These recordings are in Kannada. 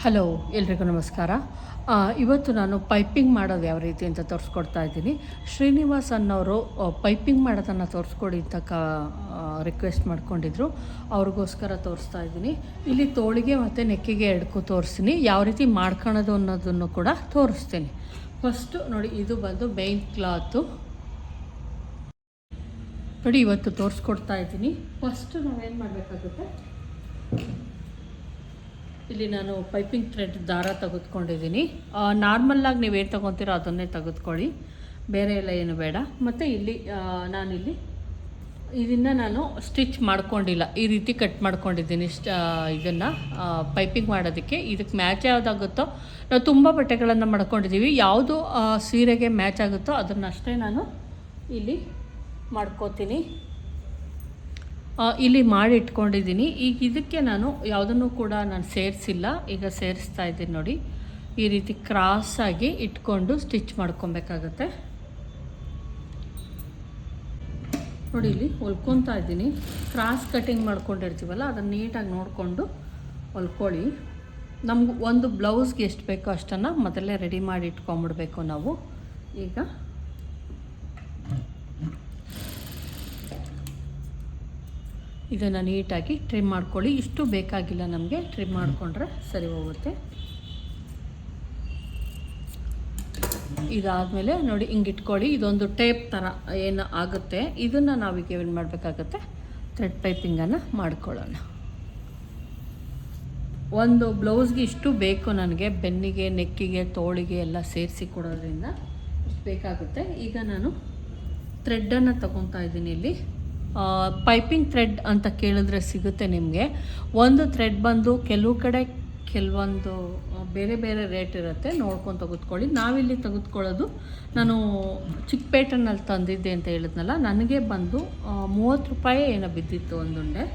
ಹಲೋ, ಎಲ್ರಿಗೂ ನಮಸ್ಕಾರ. ಇವತ್ತು ನಾನು ಪೈಪಿಂಗ್ ಮಾಡೋದು ಯಾವ ರೀತಿ ಅಂತ ತೋರಿಸ್ಕೊಡ್ತಾ ಇದ್ದೀನಿ. ಶ್ರೀನಿವಾಸ್ ಅನ್ನೋರು ಪೈಪಿಂಗ್ ಮಾಡೋದನ್ನು ತೋರಿಸ್ಕೊಡಿ ಅಂತ ರಿಕ್ವೆಸ್ಟ್ ಮಾಡ್ಕೊಂಡಿದ್ರು. ಅವ್ರಿಗೋಸ್ಕರ ತೋರಿಸ್ತಾ ಇದ್ದೀನಿ. ಇಲ್ಲಿ ತೋಳಿಗೆ ಮತ್ತು ನೆಕ್ಕಿಗೆ ಎಡ್ಕು ತೋರಿಸ್ತೀನಿ, ಯಾವ ರೀತಿ ಮಾಡ್ಕೊಳೋದು ಅನ್ನೋದನ್ನು ಕೂಡ ತೋರಿಸ್ತೀನಿ. ಫಸ್ಟು ನೋಡಿ, ಇದು ಬಂದು ಮೇನ್ ಕ್ಲಾತು ನೋಡಿ, ಇವತ್ತು ತೋರಿಸ್ಕೊಡ್ತಾ ಇದ್ದೀನಿ. ಫಸ್ಟು ನಾವೇನು ಮಾಡಬೇಕಾಗುತ್ತೆ, ಇಲ್ಲಿ ನಾನು ಪೈಪಿಂಗ್ ಥ್ರೆಡ್ ದಾರ ತೆಗೆದುಕೊಂಡಿದ್ದೀನಿ. ನಾರ್ಮಲ್ಲಾಗಿ ನೀವೇನು ತೊಗೊತೀರೋ ಅದನ್ನೇ ತೆಗೆದುಕೊಳ್ಳಿ, ಬೇರೆ ಎಲ್ಲ ಏನು ಬೇಡ. ಮತ್ತು ಇಲ್ಲಿ ನಾನಿಲ್ಲಿ ಇದನ್ನು ನಾನು ಸ್ಟಿಚ್ ಮಾಡ್ಕೊಂಡಿಲ್ಲ, ಈ ರೀತಿ ಕಟ್ ಮಾಡ್ಕೊಂಡಿದ್ದೀನಿ. ಇದನ್ನು ಪೈಪಿಂಗ್ ಮಾಡೋದಕ್ಕೆ ಇದಕ್ಕೆ ಮ್ಯಾಚ್ ಯಾವುದಾಗುತ್ತೋ, ನಾವು ತುಂಬ ಬಟ್ಟೆಗಳನ್ನು ಮಾಡ್ಕೊಂಡಿದ್ದೀವಿ, ಯಾವುದು ಸೀರೆಗೆ ಮ್ಯಾಚ್ ಆಗುತ್ತೋ ಅದನ್ನಷ್ಟೇ ನಾನು ಇಲ್ಲಿ ಮಾಡ್ಕೋತೀನಿ. ಇಲ್ಲಿ ಮಾಡಿ ಇಟ್ಕೊಂಡಿದ್ದೀನಿ. ಈಗ ಇದಕ್ಕೆ ನಾನು ಯಾವುದನ್ನು ಕೂಡ ನಾನು ಸೇರಿಸಿಲ್ಲ, ಈಗ ಸೇರಿಸ್ತಾ ಇದ್ದೀನಿ. ನೋಡಿ, ಈ ರೀತಿ ಕ್ರಾಸಾಗಿ ಇಟ್ಕೊಂಡು ಸ್ಟಿಚ್ ಮಾಡ್ಕೊಬೇಕಾಗತ್ತೆ. ನೋಡಿ, ಇಲ್ಲಿ ಹೊಲ್ಕೊತಾ ಇದ್ದೀನಿ. ಕ್ರಾಸ್ ಕಟಿಂಗ್ ಮಾಡ್ಕೊಂಡಿರ್ತೀವಲ್ಲ, ಅದನ್ನು ನೀಟಾಗಿ ನೋಡಿಕೊಂಡು ಹೊಲ್ಕೊಳ್ಳಿ. ನಮ್ಗೆ ಒಂದು ಬ್ಲೌಸ್ಗೆ ಎಷ್ಟು ಬೇಕೋ ಅಷ್ಟನ್ನು ಮೊದಲೇ ರೆಡಿ ಮಾಡಿ ಇಟ್ಕೊಂಬಿಡ್ಬೇಕು ನಾವು. ಈಗ ಇದನ್ನು ನೀಟಾಗಿ ಟ್ರಿಮ್ ಮಾಡ್ಕೊಳ್ಳಿ. ಇಷ್ಟು ಬೇಕಾಗಿಲ್ಲ ನಮಗೆ, ಟ್ರಿಮ್ ಮಾಡಿಕೊಂಡ್ರೆ ಸರಿ ಹೋಗುತ್ತೆ. ಇದಾದಮೇಲೆ ನೋಡಿ, ಹಿಂಗೆ ಇಟ್ಕೊಳ್ಳಿ. ಇದೊಂದು ಟೇಪ್ ಥರ ಏನು ಆಗುತ್ತೆ, ಇದನ್ನು ನಾವೀಗ ಏನು ಮಾಡಬೇಕಾಗತ್ತೆ, ಥ್ರೆಡ್ ಪೈಪಿಂಗನ್ನು ಮಾಡ್ಕೊಳ್ಳೋಣ. ಒಂದು ಬ್ಲೌಸ್ಗೆ ಇಷ್ಟು ಬೇಕು ನನಗೆ, ಬೆನ್ನಿಗೆ, ನೆಕ್ಕಿಗೆ, ತೋಳಿಗೆ ಎಲ್ಲ ಸೇರಿಸಿ ಕೊಡೋದ್ರಿಂದ ಇಷ್ಟು ಬೇಕಾಗುತ್ತೆ. ಈಗ ನಾನು ಥ್ರೆಡ್ಡನ್ನು ತಗೊತಾ ಇದ್ದೀನಿ. ಇಲ್ಲಿ ಪೈಪಿಂಗ್ ಥ್ರೆಡ್ ಅಂತ ಕೇಳಿದ್ರೆ ಸಿಗುತ್ತೆ ನಿಮಗೆ. ಒಂದು ಥ್ರೆಡ್ ಬಂದು ಕೆಲವು ಕಡೆ ಕೆಲವೊಂದು ಬೇರೆ ಬೇರೆ ರೇಟ್ ಇರುತ್ತೆ, ನೋಡ್ಕೊಂಡು ತೆಗೆದುಕೊಳ್ಳಿ. ನಾವಿಲ್ಲಿ ತೆಗೆದುಕೊಳ್ಳೋದು, ನಾನು ಚಿಕ್ಕಪೇಟೆನಲ್ಲಿ ತಂದಿದ್ದೆ ಅಂತ ಹೇಳಿದ್ನಲ್ಲ, ನನಗೆ ಬಂದು 30 ರೂಪಾಯಿ ಏನೋ ಬಿದ್ದಿತ್ತು ಒಂದುಂಡೆ.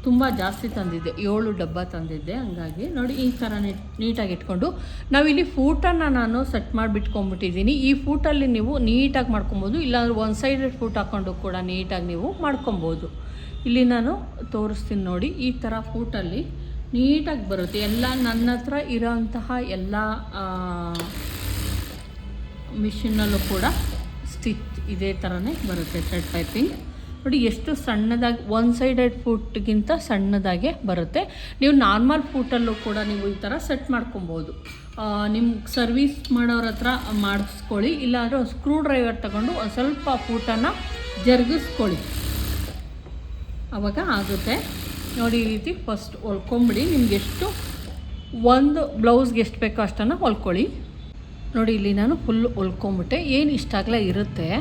ತುಂಬ ಜಾಸ್ತಿ ತಂದಿದ್ದೆ, 7 ಡಬ್ಬ ತಂದಿದ್ದೆ. ಹಂಗಾಗಿ ನೋಡಿ, ಈ ಥರ ನೀಟಾಗಿ ಇಟ್ಕೊಂಡು ನಾವಿಲ್ಲಿ ಫೂಟನ್ನು ನಾನು ಸೆಟ್ ಮಾಡಿಬಿಟ್ಕೊಂಡ್ಬಿಟ್ಟಿದ್ದೀನಿ. ಈ ಫೂಟಲ್ಲಿ ನೀವು ನೀಟಾಗಿ ಮಾಡ್ಕೊಬೋದು, ಇಲ್ಲಾಂದ್ರೆ ಒನ್ ಸೈಡೆಡ್ ಫೂಟ್ ಹಾಕ್ಕೊಂಡು ಕೂಡ ನೀಟಾಗಿ ನೀವು ಮಾಡ್ಕೊಬೋದು. ಇಲ್ಲಿ ನಾನು ತೋರಿಸ್ತೀನಿ ನೋಡಿ, ಈ ಥರ ಫೂಟಲ್ಲಿ ನೀಟಾಗಿ ಬರುತ್ತೆ. ಎಲ್ಲ ನನ್ನ ಹತ್ರ ಇರೋಂತಹ ಎಲ್ಲ ಮಿಷಿನಲ್ಲೂ ಕೂಡ ಸ್ಟಿಚ್ ಇದೇ ಥರನೇ ಬರುತ್ತೆ ಥ್ರೆಡ್ ಪೈಪಿಂಗ್. ನೋಡಿ, ಎಷ್ಟು ಸಣ್ಣದಾಗಿ, ಒನ್ ಸೈಡೆಡ್ ಫೂಟ್ಗಿಂತ ಸಣ್ಣದಾಗೆ ಬರುತ್ತೆ. ನೀವು ನಾರ್ಮಲ್ ಫೂಟಲ್ಲೂ ಕೂಡ ನೀವು ಈ ಥರ ಸೆಟ್ ಮಾಡ್ಕೊಬೋದು. ನಿಮ್ಮ ಸರ್ವಿಸ್ ಮಾಡೋರ ಹತ್ರ ಮಾಡಿಸ್ಕೊಳ್ಳಿ, ಇಲ್ಲಾಂದರೆ ಒಂದು ಸ್ಕ್ರೂ ಡ್ರೈವರ್ ತಗೊಂಡು ಒಂದು ಸ್ವಲ್ಪ ಫೂಟನ್ನು ಜರುಗಿಸ್ಕೊಳ್ಳಿ, ಆವಾಗ ಆಗುತ್ತೆ. ನೋಡಿ, ಈ ರೀತಿ ಫಸ್ಟ್ ಹೊಲ್ಕೊಂಬಿಡಿ. ನಿಮ್ಗೆ ಎಷ್ಟು ಒಂದು ಬ್ಲೌಸ್ಗೆ ಎಷ್ಟು ಬೇಕೋ ಅಷ್ಟನ್ನು ಹೊಲ್ಕೊಳ್ಳಿ. ನೋಡಿ, ಇಲ್ಲಿ ನಾನು ಫುಲ್ ಹೊಲ್ಕೊಂಬಿಟ್ಟೆ. ಏನು ಇಷ್ಟಾಗಲೇ ಇರುತ್ತೆ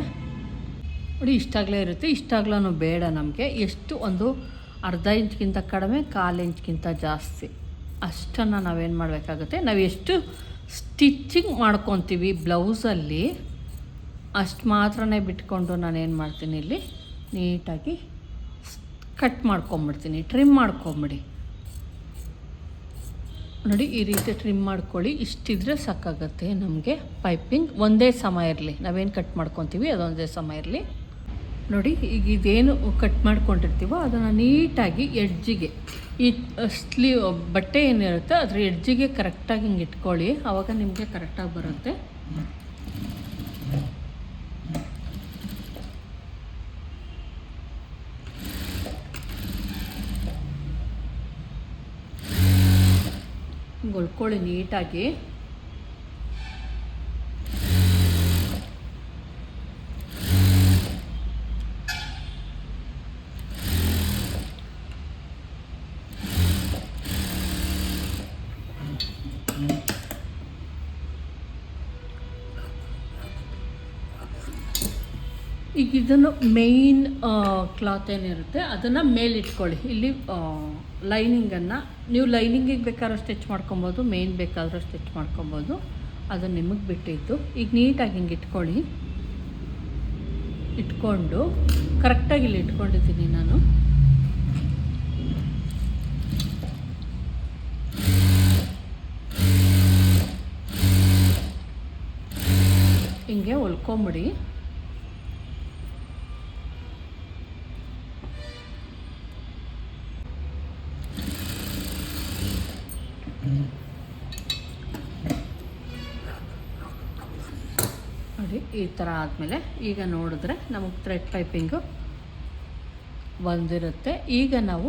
ನೋಡಿ, ಇಷ್ಟಾಗಲೇ ಇರುತ್ತೆ. ಇಷ್ಟಾಗ್ಲೂ ಬೇಡ ನಮಗೆ. ಎಷ್ಟು ಒಂದು ಅರ್ಧ ಇಂಚ್ಗಿಂತ ಕಡಿಮೆ, 1/4 ಇಂಚ್ಗಿಂತ ಜಾಸ್ತಿ ಅಷ್ಟನ್ನು ನಾವೇನು ಮಾಡಬೇಕಾಗುತ್ತೆ, ನಾವು ಎಷ್ಟು ಸ್ಟಿಚ್ಚಿಂಗ್ ಮಾಡ್ಕೊತೀವಿ ಬ್ಲೌಸಲ್ಲಿ ಅಷ್ಟು ಮಾತ್ರನೇ ಬಿಟ್ಕೊಂಡು ನಾನೇನು ಮಾಡ್ತೀನಿ, ಇಲ್ಲಿ ನೀಟಾಗಿ ಕಟ್ ಮಾಡ್ಕೊಂಬಿಡ್ತೀನಿ, ಟ್ರಿಮ್ ಮಾಡ್ಕೊಂಬಿಡಿ. ನೋಡಿ, ಈ ರೀತಿ ಟ್ರಿಮ್ ಮಾಡ್ಕೊಳ್ಳಿ. ಇಷ್ಟಿದ್ರೆ ಸಾಕಾಗತ್ತೆ ನಮಗೆ. ಪೈಪಿಂಗ್ ಒಂದೇ ಸಮ ಇರಲಿ, ನಾವೇನು ಕಟ್ ಮಾಡ್ಕೊತೀವಿ ಅದೊಂದೇ ಸಮ ಇರಲಿ. ನೋಡಿ, ಈಗ ಇದೇನು ಕಟ್ ಮಾಡ್ಕೊಂಡಿರ್ತೀವೋ ಅದನ್ನು ನೀಟಾಗಿ ಎಡ್ಜಿಗೆ, ಈ ಸ್ಲೀವ್ ಬಟ್ಟೆ ಏನಿರುತ್ತೆ ಅದ್ರ ಎಡ್ಜಿಗೆ ಕರೆಕ್ಟಾಗಿ ಹಿಂಗೆ ಇಟ್ಕೊಳ್ಳಿ, ಆವಾಗ ನಿಮಗೆ ಕರೆಕ್ಟಾಗಿ ಬರುತ್ತೆ. ಹಿಂಗೆ ಹೊಲ್ಕೊಳ್ಳಿ ನೀಟಾಗಿ. ಈಗ ಇದನ್ನು ಮೇಯ್ನ್ ಕ್ಲಾತ್ ಏನಿರುತ್ತೆ ಅದನ್ನು ಮೇಲಿಟ್ಕೊಳ್ಳಿ. ಇಲ್ಲಿ ಲೈನಿಂಗನ್ನು ನೀವು ಲೈನಿಂಗಿಗೆ ಬೇಕಾದ್ರೂ ಸ್ಟಿಚ್ ಮಾಡ್ಕೊಬೋದು, ಮೇಯ್ನ್ ಬೇಕಾದರೂ ಸ್ಟಿಚ್ ಮಾಡ್ಕೊಬೋದು, ಅದು ನಿಮಗೆ ಬಿಟ್ಟಿದ್ದು. ಈಗ ನೀಟಾಗಿ ಹಿಂಗೆ ಇಟ್ಕೊಳ್ಳಿ. ಇಟ್ಕೊಂಡು ಕರೆಕ್ಟಾಗಿ ಇಲ್ಲಿ ಇಟ್ಕೊಂಡಿದ್ದೀನಿ ನಾನು. ಹಿಂಗೆ ಹೊಲ್ಕೊಂಬಿಡಿ. ನೋಡಿ ಈ ಥರ ಆದಮೇಲೆ ಈಗ ನೋಡಿದ್ರೆ ನಮಗೆ ಥ್ರೆಡ್ ಪೈಪಿಂಗು ಬಂದಿರುತ್ತೆ. ಈಗ ನಾವು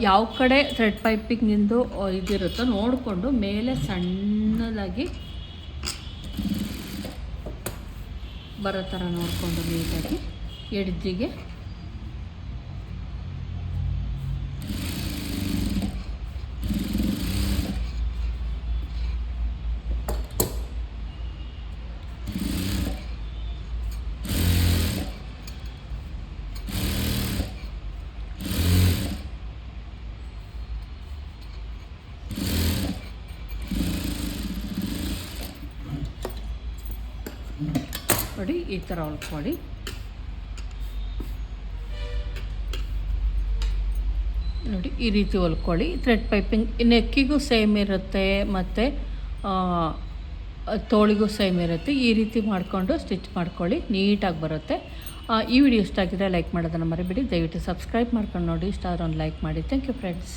ಯಾವ ಕಡೆ ಥ್ರೆಡ್ ಪೈಪಿಂಗಿಂದು ಇದಿರುತ್ತೋ ನೋಡಿಕೊಂಡು ಮೇಲೆ ಸಣ್ಣದಾಗಿ ಬರೋ ಥರ ನೋಡಿಕೊಂಡು ನೀಟಾಗಿ ಎಡ್ಜಿಗೆ ನೋಡಿ ಈ ಥರ ಹೊಲ್ಕೊಳ್ಳಿ. ನೋಡಿ ಈ ರೀತಿ ಹೊಲ್ಕೊಳ್ಳಿ. ಥ್ರೆಡ್ ಪೈಪಿಂಗ್ ನೆಕ್ಕಿಗೂ ಸೇಮ್ ಇರುತ್ತೆ ಮತ್ತು ತೋಳಿಗೂ ಸೇಮ್ ಇರುತ್ತೆ. ಈ ರೀತಿ ಮಾಡಿಕೊಂಡು ಸ್ಟಿಚ್ ಮಾಡ್ಕೊಳ್ಳಿ, ನೀಟಾಗಿ ಬರುತ್ತೆ. ಈ ವಿಡಿಯೋ ಇಷ್ಟ ಆಗಿದ್ರೆ ಲೈಕ್ ಮಾಡೋದನ್ನು ಮರಿಬೇಡಿ. ದಯವಿಟ್ಟು ಸಬ್ಸ್ಕ್ರೈಬ್ ಮಾಡ್ಕೊಂಡು ನೋಡಿ. ಇಷ್ಟ ಆದ್ರೆ ಒಂದು ಲೈಕ್ ಮಾಡಿ. Thank you friends.